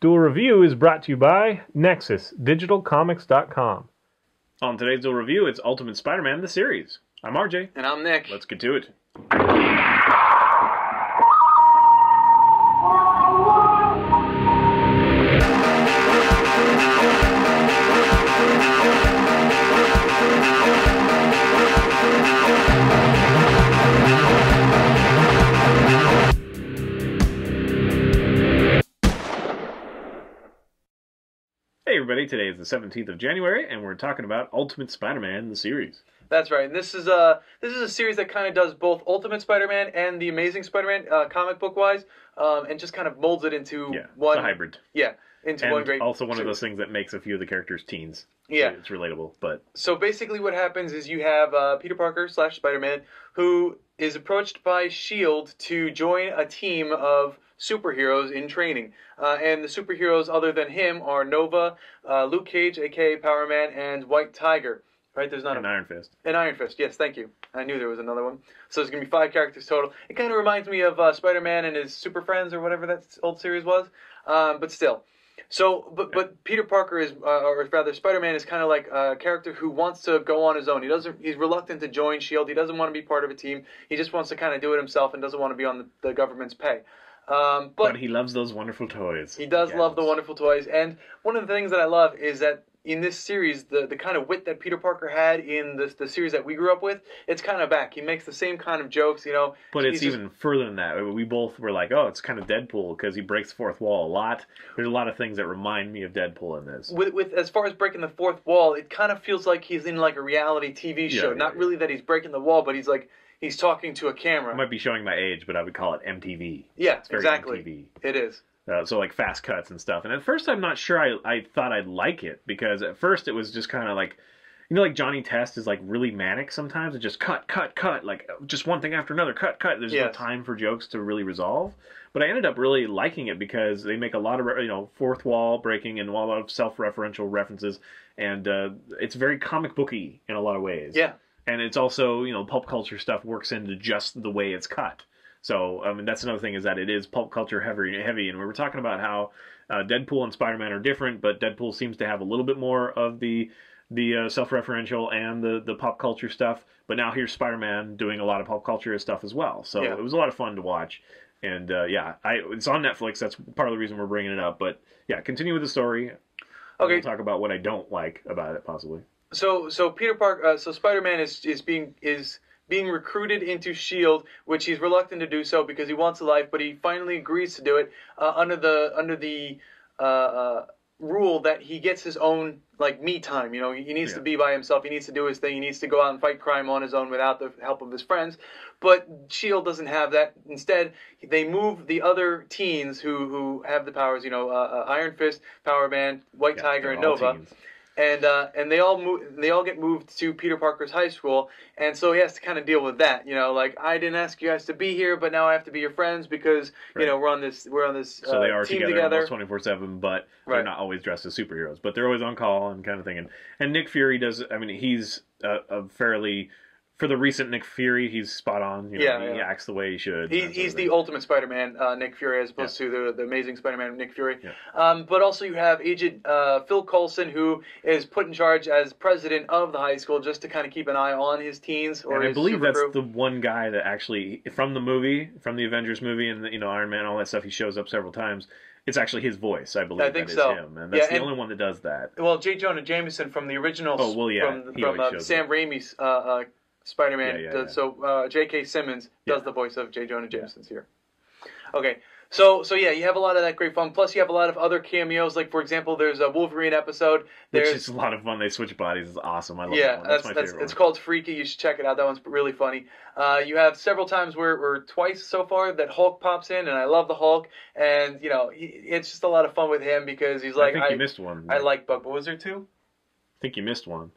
Duel Review is brought to you by NexusDigitalComics.com. On today's Duel Review, it's Ultimate Spider-Man, the series. I'm RJ. And I'm Nick. Let's get to it. Hey everybody, today is the 17th of January, and we're talking about Ultimate Spider-Man, the series. That's right. And this is a series that kind of does both Ultimate Spider-Man and the Amazing Spider-Man, comic book wise, and just kind of molds it into one. It's a hybrid. Yeah, into and one great. Also one series. of those things that makes a few of the characters teens. Yeah, it's relatable. But so basically, what happens is you have Peter Parker / Spider-Man, who is approached by Shield to join a team of superheroes in training. And the superheroes other than him are Nova, Luke Cage, aka Power Man, and White Tiger. Right? There's not an Iron Fist. An Iron Fist, yes, thank you. I knew there was another one. So there's going to be 5 characters total. It kind of reminds me of Spider-Man and his Super Friends or whatever that old series was. But still. So, but Peter Parker is, or rather Spider-Man is kind of like a character who wants to go on his own. He's reluctant to join S.H.I.E.L.D. He doesn't want to be part of a team. He just wants to kind of do it himself and doesn't want to be on the government's pay. But he loves those wonderful toys. He does love the wonderful toys. And one of the things that I love is that in this series, the kind of wit that Peter Parker had in the series that we grew up with, it's kind of back. He makes the same kind of jokes, you know. But it's even further than that. We both were like, oh, it's kind of Deadpool because he breaks the fourth wall a lot. There's a lot of things that remind me of Deadpool in this. With as far as breaking the fourth wall, it kind of feels like he's in like a reality TV show. Not really that he's breaking the wall, but he's like, he's talking to a camera. I might be showing my age, but I would call it MTV. Yeah, it's very exactly. MTV. It is. So like fast cuts and stuff. And at first I'm not sure I thought I'd like it. Because at first it was just kind of like, you know, like Johnny Test is like really manic sometimes. It just cut. Like just one thing after another. Cut. There's no time for jokes to really resolve. But I ended up really liking it because they make a lot of, you know, fourth wall breaking and a lot of self-referential references. And it's very comic booky in a lot of ways. Yeah. And it's also, you know, pulp culture stuff works into just the way it's cut. So, I mean, that's another thing is that it is pulp culture heavy, and we were talking about how Deadpool and Spider-Man are different, but Deadpool seems to have a little bit more of the self-referential and the pop culture stuff, but now here's Spider-Man doing a lot of pop culture stuff as well. So it was a lot of fun to watch, and it's on Netflix. That's part of the reason we're bringing it up. But yeah, continue with the story. Okay, we'll talk about what I don't like about it, possibly. So Peter Parker, so Spider-Man is being recruited into S.H.I.E.L.D., which he's reluctant to do so because he wants a life, but he finally agrees to do it under the rule that he gets his own like me time. You know, he needs to be by himself. He needs to do his thing. He needs to go out and fight crime on his own without the help of his friends. But S.H.I.E.L.D. doesn't have that. Instead, they move the other teens who have the powers. You know, Iron Fist, Power Man, White Tiger, and Nova. Teens. And they all get moved to Peter Parker's high school, and so he has to kind of deal with that. You know, like I didn't ask you guys to be here, but now I have to be your friends because you know we're on this so they are team together almost 24/7, but they're not always dressed as superheroes. But they're always on call and kind of thing. And Nick Fury does. I mean, he's a fairly. For the recent Nick Fury, he's spot on. You know, he acts the way he should. He's the Ultimate Spider-Man, Nick Fury, as opposed to the Amazing Spider-Man, Nick Fury. Yeah. But also you have Agent Phil Coulson, who is put in charge as president of the high school just to kind of keep an eye on his teens. Or and I believe that's crew. the one guy that actually, from the movie, from the Avengers movie, and you know Iron Man, all that stuff, he shows up several times. It's actually his voice, I believe. I think so. Him, and that's the only one that does that. Well, J. Jonah Jameson from the original. Oh well, yeah. From Sam Raimi's. Spider-Man. So J.K. Simmons does the voice of J. Jonah Jameson's here. Okay, so yeah, you have a lot of that great fun. Plus, you have a lot of other cameos. Like for example, there's a Wolverine episode. Which is a lot of fun. They switch bodies. It's awesome. I love that one. That's my favorite one. It's called Freaky. You should check it out. That one's really funny. You have several times or twice so far that Hulk pops in, and I love the Hulk. And you know, it's just a lot of fun with him because he's like, I think you missed one. I like Bug. But was there 2? I think you missed one.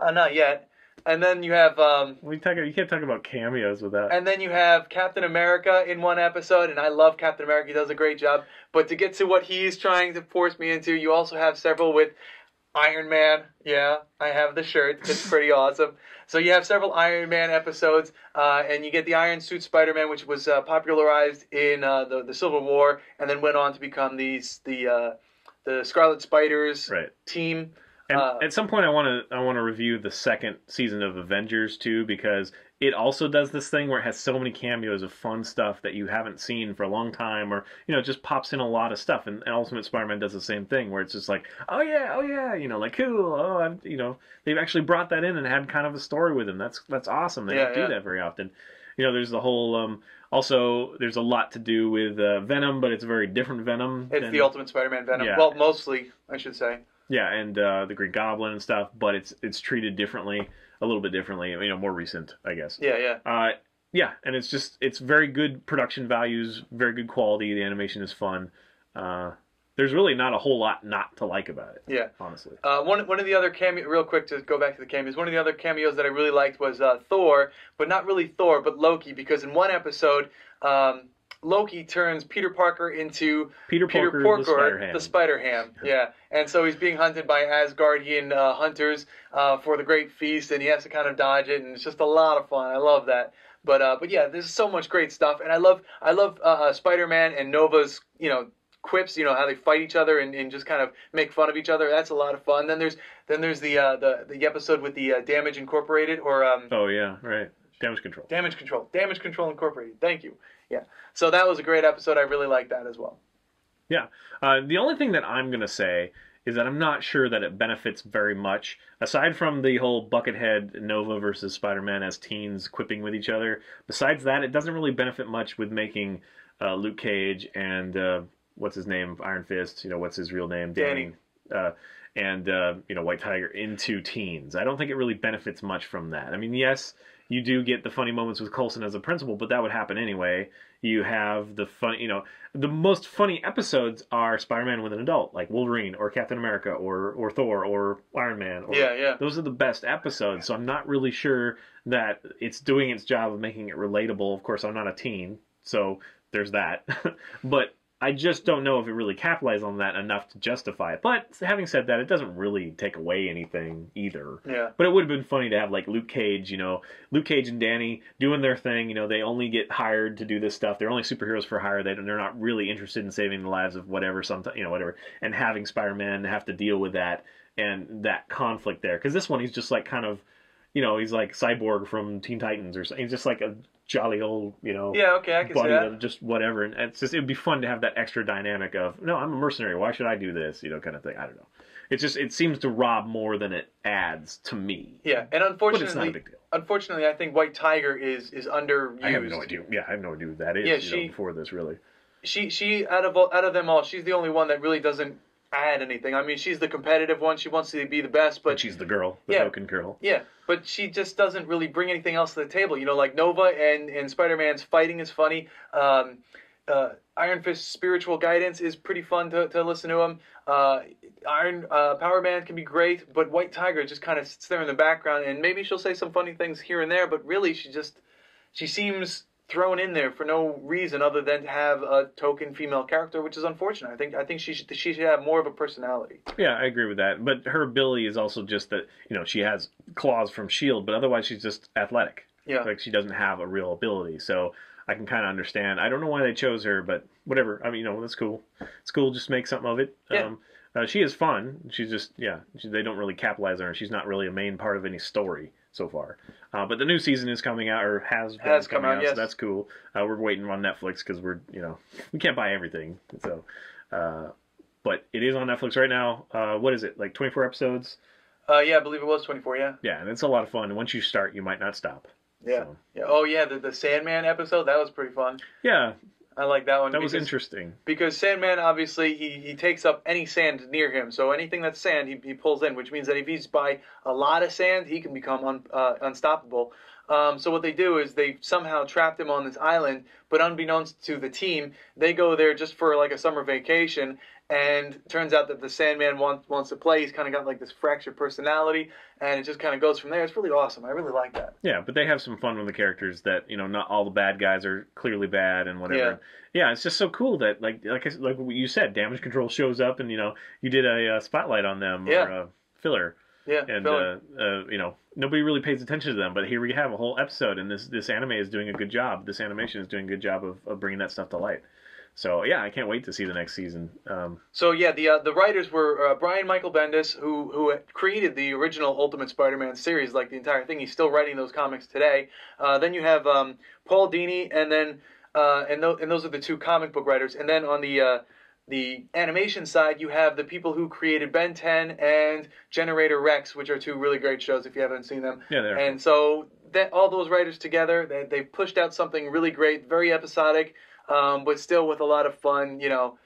Not yet. And then you have you can't talk about cameos with that. And then you have Captain America in one episode, and I love Captain America. He does a great job. But to get to what he's trying to force me into, you also have several with Iron Man, yeah, I have the shirt. It's pretty awesome. So you have several Iron Man episodes, and you get the Iron Suit Spider-Man, which was popularized in the Civil War, and then went on to become the Scarlet Spiders Right. team. And at some point, I want to review the second season of Avengers too, because it also does this thing where it has so many cameos of fun stuff that you haven't seen for a long time, or it just pops in a lot of stuff. And Ultimate Spider-Man does the same thing, where it's just like, oh yeah, like cool, they've actually brought that in and had kind of a story with him. That's awesome. They don't do that very often. There's the whole. Also, there's a lot to do with Venom, but it's a very different Venom. It's the Ultimate Spider-Man Venom. Yeah. Well, mostly, I should say. Yeah, and the Green Goblin and stuff, but it's treated differently, a little bit differently. More recent, I guess. Yeah. Yeah, and it's very good production values, very good quality. The animation is fun. There's really not a whole lot not to like about it. Yeah, honestly. One of the other cameos, real quick to go back to the cameos. One of the other cameos that I really liked was Thor, but not really Thor, but Loki, because in one episode. Loki turns Peter Parker into Peter Porker, the Spider-Ham. Yeah, and so he's being hunted by Asgardian hunters for the Great Feast, and he has to kind of dodge it, and it's just a lot of fun. I love that. But yeah, there's so much great stuff, and I love Spider-Man and Nova's quips. How they fight each other and just kind of make fun of each other. That's a lot of fun. Then there's the episode with the Damage Incorporated or oh yeah, right. Damage Control Incorporated. Thank you. Yeah. So that was a great episode. I really liked that as well. Yeah. The only thing that I'm going to say is that I'm not sure that it benefits very much, aside from the whole Buckethead Nova versus Spider-Man as teens quipping with each other. Besides that, it doesn't really benefit much with making Luke Cage and what's his name, Iron Fist, what's his real name? Danny. And White Tiger into teens. I don't think it really benefits much from that. I mean, yes, you do get the funny moments with Coulson as a principal, but that would happen anyway. You have the fun, the most funny episodes are Spider-Man with an adult, like Wolverine or Captain America or Thor or Iron Man. Yeah. Those are the best episodes, so I'm not really sure that it's doing its job of making it relatable. Of course, I'm not a teen, so there's that. But I just don't know if it really capitalized on that enough to justify it. But having said that, it doesn't really take away anything either. Yeah. But it would have been funny to have like Luke Cage and Danny doing their thing. They only get hired to do this stuff. They're only superheroes for hire. They're not really interested in saving the lives of whatever. Whatever. And having Spider-Man have to deal with that and that conflict there. Because this one, he's just like kind of, he's like Cyborg from Teen Titans or something. He's just like a jolly old, Yeah, okay, I can see that. Just whatever, and it'd be fun to have that extra dynamic of, no, I'm a mercenary, why should I do this, kind of thing. I don't know. It seems to rob more than it adds to me. Yeah, and unfortunately, but it's not a big deal. Unfortunately, I think White Tiger is underused. I have no idea. Yeah, I have no idea who that is. Before this, really. She out of them all, she's the only one that really doesn't add anything. I mean, she's the competitive one. She wants to be the best, but she's the girl, the token girl. Yeah, but she just doesn't really bring anything else to the table. Like Nova and Spider-Man's fighting is funny. Iron Fist's spiritual guidance is pretty fun to listen to him. Power Man can be great, but White Tiger just kind of sits there in the background, and maybe she'll say some funny things here and there, but really she seems thrown in there for no reason other than to have a token female character, which is unfortunate. I think she should have more of a personality. Yeah, I agree with that. But her ability is also just that, she has claws from S.H.I.E.L.D., but otherwise she's just athletic. Yeah. Like, she doesn't have a real ability. So I can kind of understand. I don't know why they chose her, but whatever. I mean, that's cool. It's cool. Just make something of it. Yeah. She is fun. She's just, they don't really capitalize on her. She's not really a main part of any story so far. But the new season is coming out, or has come out, yes. So that's cool. We're waiting on Netflix because we can't buy everything. So, but it is on Netflix right now. What is it, like 24 episodes? Yeah, I believe it was 24, yeah. Yeah, and it's a lot of fun. And once you start, you might not stop. Yeah. So. Yeah. Oh, yeah, the Sandman episode, that was pretty fun. Yeah. I like that one. That was interesting. Because Sandman, obviously, he takes up any sand near him. So anything that's sand, he pulls in, which means that if he's by a lot of sand, he can become unstoppable. So what they do is they somehow trapped him on this island, but unbeknownst to the team, they go there just for like a summer vacation, and it turns out that the Sandman wants to play. He's kind of got like this fractured personality, and it just kind of goes from there. It's really awesome. I really like that. Yeah, but they have some fun with the characters that, not all the bad guys are clearly bad and whatever. Yeah, it's just so cool that, like what you said, Damage Control shows up and, you did a spotlight on them. Yeah. Or, filler. Yeah, and filler. you know, nobody really pays attention to them. But here we have a whole episode, and this anime is doing a good job. This animation is doing a good job of bringing that stuff to light. So yeah, I can't wait to see the next season. So yeah, the writers were Brian Michael Bendis, who created the original Ultimate Spider-Man series, like the entire thing. He's still writing those comics today. Then you have Paul Dini, and then and those are the two comic book writers. And then on the animation side, you have the people who created Ben 10 and Generator Rex, which are two really great shows if you haven't seen them. Yeah, they're and so that all those writers together, they pushed out something really great, very episodic, but still with a lot of fun. You know,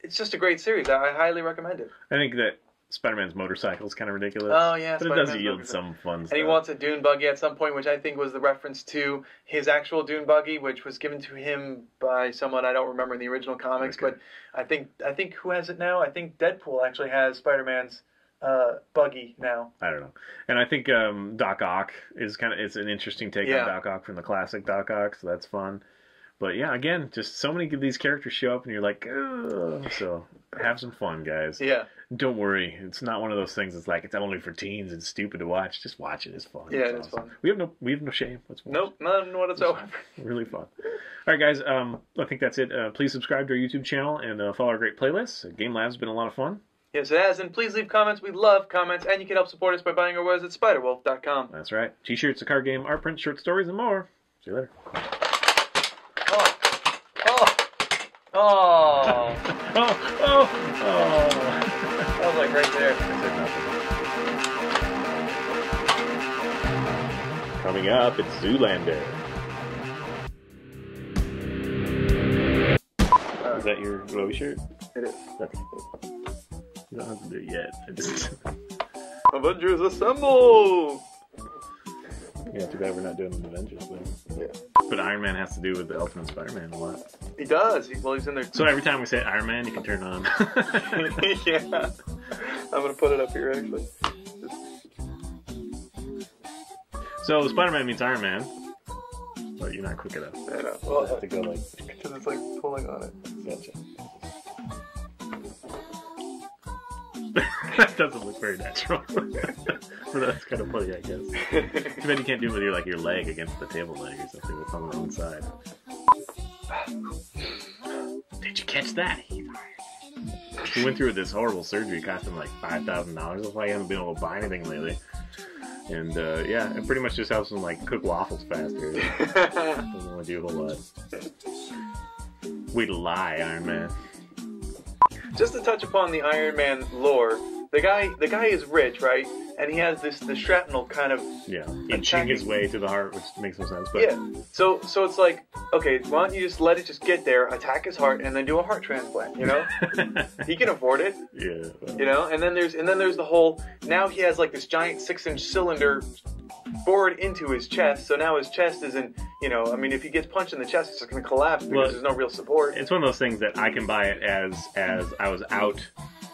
it's just a great series. I highly recommend it. I think that Spider-Man's motorcycle is kind of ridiculous. Oh yeah, but it does yield some fun stuff. And he wants a dune buggy at some point, which I think was the reference to his actual dune buggy, which was given to him by someone I don't remember in the original comics. Okay. But I think who has it now? I think Deadpool actually has Spider-Man's buggy now. I don't know. And I think Doc Ock is it's an interesting take on Doc Ock from the classic Doc Ock, so that's fun. But yeah, again, just so many of these characters show up and you're like, ugh. So have some fun, guys. Yeah. Don't worry. It's not one of those things that's like, it's only for teens and stupid to watch. Just watch it. It's fun. Yeah, it's awesome. fun. We have no shame. Let's watch. Nope, none whatsoever. Really fun. All right, guys. I think that's it. Please subscribe to our YouTube channel and follow our great playlists. Game Lab's been a lot of fun. Yes, it has. And please leave comments. We love comments. And you can help support us by buying our wares at spiderwolf.com. That's right. T-shirts, a card game, art print, short stories, and more. See you later. Oh. Oh. That was like right there. Coming up, it's Zoolander. Is that your glowy shirt? It is. Okay. You don't have to do it yet. Avengers Assemble! Yeah, too bad we're not doing the Avengers thing. Yeah. But Iron Man has to do with the Ultimate Spider-Man a lot. He does. He's in there. So every time we say Iron Man, you can turn on. Yeah. I'm going to put it up here, actually. So Spider-Man meets Iron Man. But you're not quick enough. I know. Well, you have to go like... Because it's like pulling on it. Gotcha. That doesn't look very natural. But that's kind of funny, I guess. Too bad you can't do it with your leg against the table leg or something that's on the wrong side. Did you catch that? He went through this horrible surgery, cost him like $5,000. That's why he hasn't been able to buy anything lately. And yeah, it pretty much just helps him like cook waffles faster. Doesn't want to do a whole lot. Way to lie, Iron Man. Just to touch upon the Iron Man lore, the guy is rich, right? And he has the shrapnel kind of inching his way to the heart, which makes no sense. But yeah, so it's like, okay, why don't you just let it just get there, attack his heart, and then do a heart transplant? You know, he can afford it. Yeah. Well. You know, and then there's the whole. Now he has like this giant 6-inch cylinder bored into his chest, so now his chest isn't. You know, I mean, if he gets punched in the chest, it's just going to collapse because there's no real support. It's one of those things that I can buy it as I was out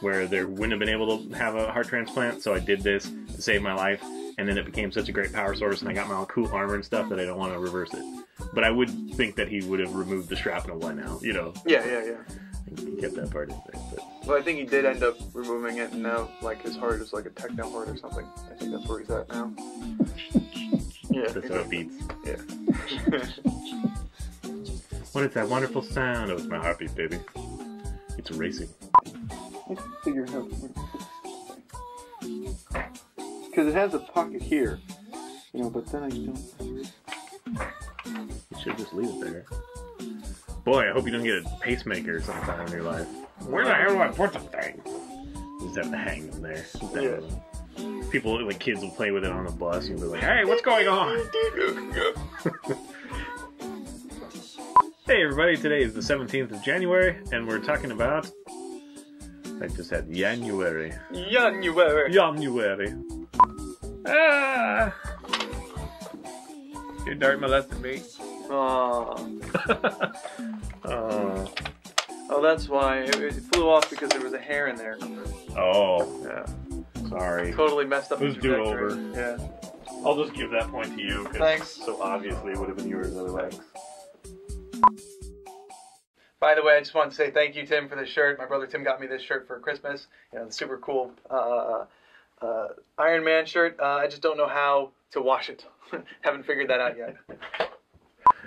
where there wouldn't have been able to have a heart transplant, so I did this to save my life, and then it became such a great power source, and I got my own cool armor and stuff that I don't want to reverse it. But I would think that he would have removed the shrapnel by now, you know. Yeah. He kept that part in there. But... Well, I think he did end up removing it, and now, like, his heart is like a techno heart or something. I think that's where he's at now. Yeah. That's how it beats. Yeah. What is that wonderful sound? Oh, it's my heartbeat, baby. It's racing. I can figure out because it has a pocket here, you know. But then I don't. You should just leave it there. Boy, I hope you don't get a pacemaker sometime in your life. Where the hell do I put the thing? You just have to hang them there. Yeah. People, like kids, will play with it on the bus and be like, "Hey, what's going on?" Hey, everybody! Today is the 17th of January, and we're talking about. I just had January. January. Ah! You dart molested me. Aww. Oh, that's why. It flew off because there was a hair in there. Oh. Yeah. Sorry. Totally messed up. Let's do it over. Yeah. I'll just give that point to you. Thanks. So obviously it would have been yours otherwise. By the way, I just want to say thank you, Tim, for this shirt. My brother Tim got me this shirt for Christmas. You know, the super cool Iron Man shirt. I just don't know how to wash it. Haven't figured that out yet.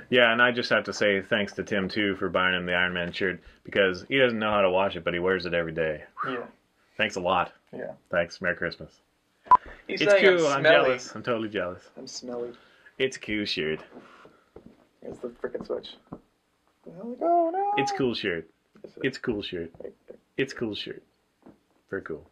Yeah, and I just have to say thanks to Tim, too, for buying him the Iron Man shirt, because he doesn't know how to wash it, but he wears it every day. Yeah. Thanks a lot. Yeah. Thanks. Merry Christmas. He's It's saying cool. I'm I'm smelly. jealous. I'm totally jealous. I'm smelly. It's a cool shirt. Here's the frickin' switch. Oh no! It's cool shirt. It's cool shirt. Right there. It's cool shirt. Very cool.